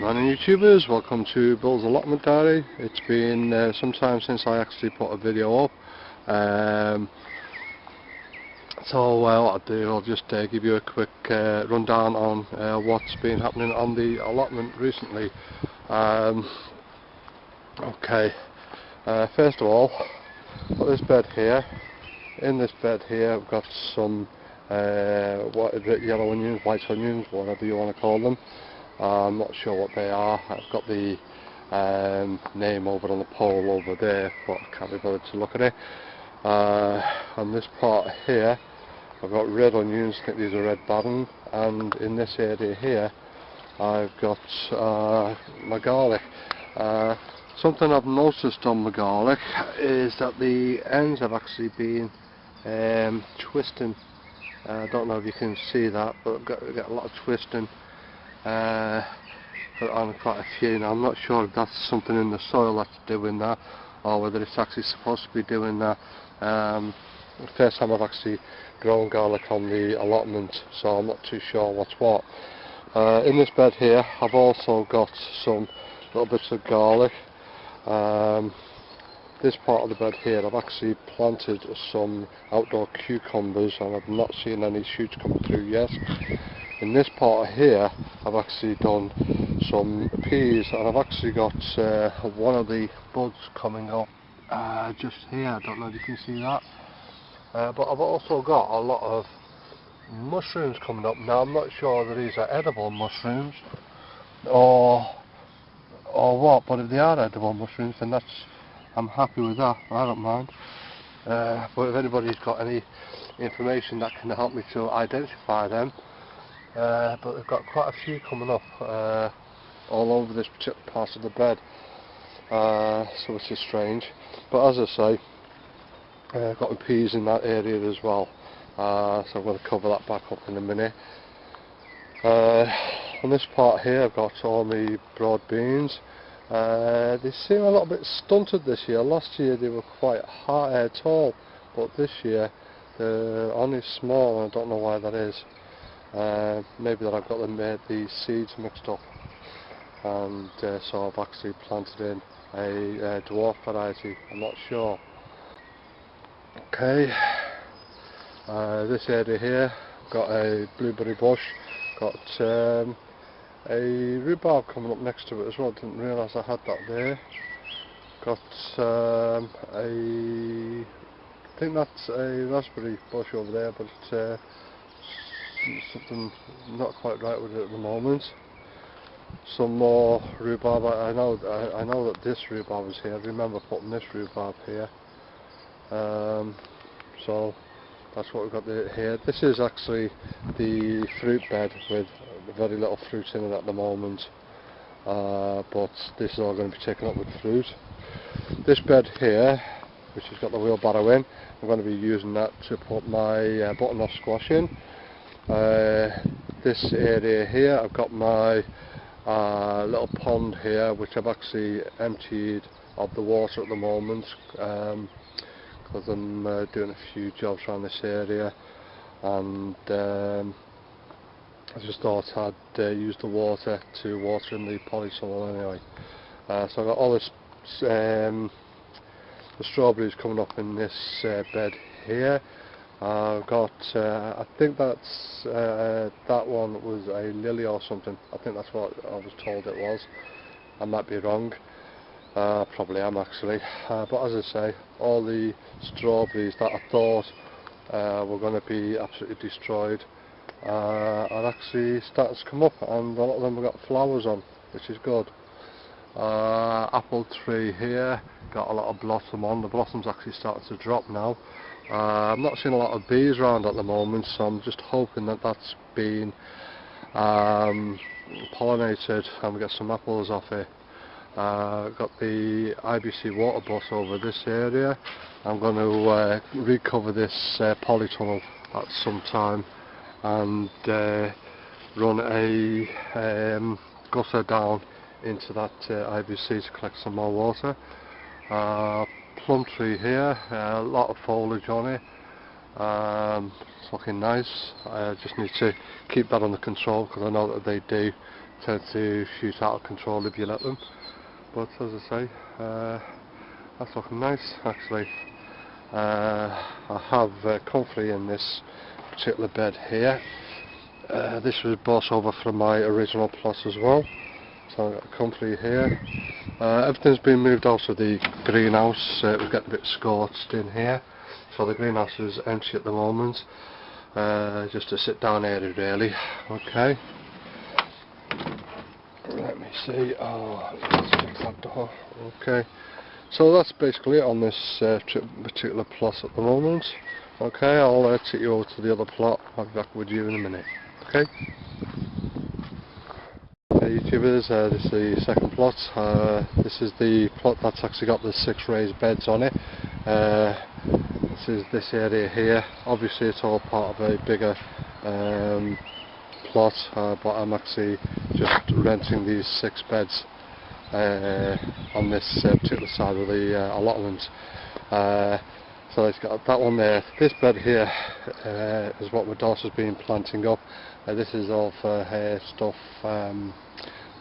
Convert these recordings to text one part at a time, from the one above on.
Morning YouTubers, welcome to Bill's Allotment Diary. It's been some time since I actually put a video up, so what I'll do, I'll just give you a quick rundown on what's been happening on the allotment recently. Okay, first of all, got this bed here. In this bed here I've got some yellow onions, white onions, whatever you want to call them. I'm not sure what they are. I've got the name over on the pole over there, but I can't be bothered to look at it. On this part here I've got red onions, I think these are red barren, and in this area here I've got my garlic. Something I've noticed on my garlic is that the ends have actually been twisting. I don't know if you can see that, but I've got a lot of twisting on quite a few. Now I'm not sure if that's something in the soil that's doing that, or whether it's actually supposed to be doing that. The first time I've actually grown garlic on the allotment, so I'm not too sure what's what. In this bed here I've also got some little bits of garlic. This part of the bed here I've actually planted some outdoor cucumbers, and I've not seen any shoots come through yet. In this part here I've actually done some peas, and I've actually got one of the buds coming up just here. I don't know if you can see that, but I've also got a lot of mushrooms coming up. Now I'm not sure whether these are edible mushrooms or what, but if they are edible mushrooms, then I'm happy with that. I don't mind. But if anybody's got any information that can help me to identify them, but we've got quite a few coming up all over this particular part of the bed, so which is strange. But as I say, I've got the peas in that area as well, so I'm going to cover that back up in a minute. On this part here I've got all my broad beans. They seem a little bit stunted this year. Last year they were quite tall, but this year they're only small, and I don't know why that is. Maybe that I've got the seeds mixed up, and so I've actually planted in a dwarf variety. I'm not sure. Okay, this area here I've got a blueberry bush, got a rhubarb coming up next to it as well. Didn't realise I had that there. Got I think that's a raspberry bush over there, but something not quite right with it at the moment. Some more rhubarb. I know that this rhubarb is here. I remember putting this rhubarb here. So that's what we've got here. This is actually the fruit bed with very little fruit in it at the moment, but this is all going to be taken up with fruit. This bed here, which has got the wheelbarrow in, I'm going to be using that to put my butternut squash in. This area here I've got my little pond here, which I've actually emptied of the water at the moment, because I'm doing a few jobs around this area, and I just thought I'd use the water to water in the polytunnel anyway. So I've got all this the strawberries coming up in this bed here. I've got I think that's that one was a lily or something. I think that's what I was told it was. I might be wrong. Probably am actually. But as I say, all the strawberries that I thought were going to be absolutely destroyed are actually starting to come up, and a lot of them have got flowers on, which is good. Apple tree here got a lot of blossom on. The blossom's actually starting to drop now. I'm not seeing a lot of bees around at the moment, so I'm just hoping that that's been pollinated and we get some apples off it. Got the IBC water bus over this area. I'm going to recover this polytunnel at some time and run a gutter down into that IBC to collect some more water. Plum tree here, a lot of foliage on it. It's looking nice. I just need to keep that under control, because I know that they do tend to shoot out of control if you let them. But as I say, that's looking nice actually. I have comfrey in this particular bed here. This was brought over from my original plot as well, so I've got comfrey here. Everything's been moved out of the greenhouse. We're getting a bit scorched in here, so the greenhouse is empty at the moment. Just a sit down area really. Okay, let me see. Oh, let's check that door. Okay, so that's basically it on this particular plot at the moment. Okay, I'll take you over to the other plot. I'll be back with you in a minute. Okay. YouTubers, this is the second plot. This is the plot that's actually got the 6 raised beds on it. This is this area here. Obviously it's all part of a bigger plot, but I'm actually just renting these 6 beds on this particular side of the allotment. So it's got that one there. This bed here is what my daughter's been planting up. This is all for her stuff,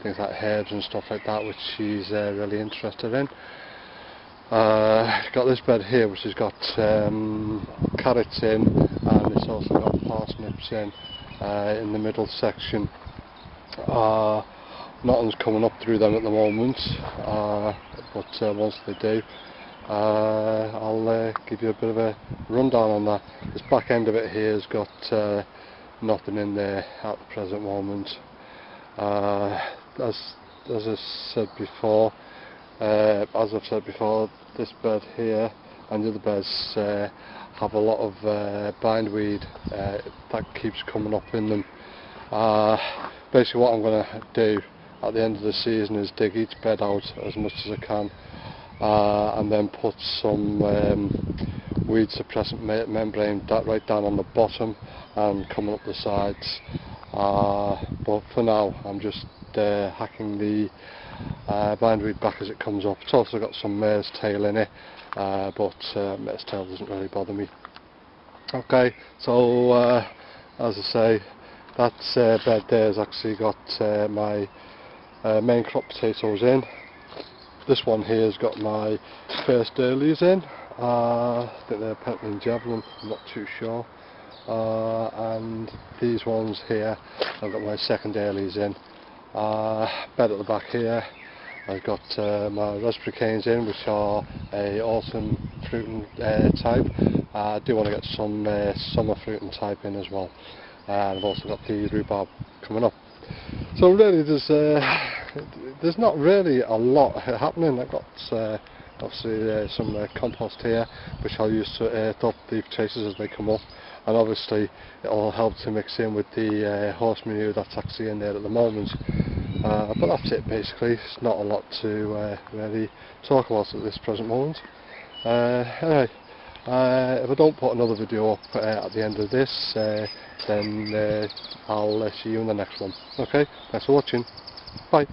things like herbs and stuff like that, which she's really interested in. Got this bed here which has got carrots in, and it's also got parsnips in the middle section. Nothing's coming up through them at the moment, but once they do, I'll give you a bit of a rundown on that. This back end of it here has got nothing in there at the present moment. As I've said before, this bed here and the other beds have a lot of bindweed that keeps coming up in them. Basically what I'm going to do at the end of the season is dig each bed out as much as I can, and then put some weed suppressant membrane right down on the bottom and coming up the sides. But for now I'm just hacking the bindweed back as it comes up. It's also got some mare's tail in it, but mare's tail doesn't really bother me. Okay, so as I say, that bed there has actually got my main crop potatoes in. This one here has got my first earlies in. I think they're Pentland Javelin, I'm not too sure. And these ones here, I've got my second earlies in. Bed at the back here, I've got my raspberry canes in, which are a autumn fruiting type. I do want to get some summer fruiting type in as well. And I've also got the rhubarb coming up. So really there's not really a lot happening. I've got obviously some compost here which I'll use to earth up the potatoes as they come up, and obviously it'll help to mix in with the horse manure that's actually in there at the moment. But that's it basically. It's not a lot to really talk about at this present moment. Anyway, if I don't put another video up at the end of this, then I'll see you in the next one. Okay, thanks for watching. Bye.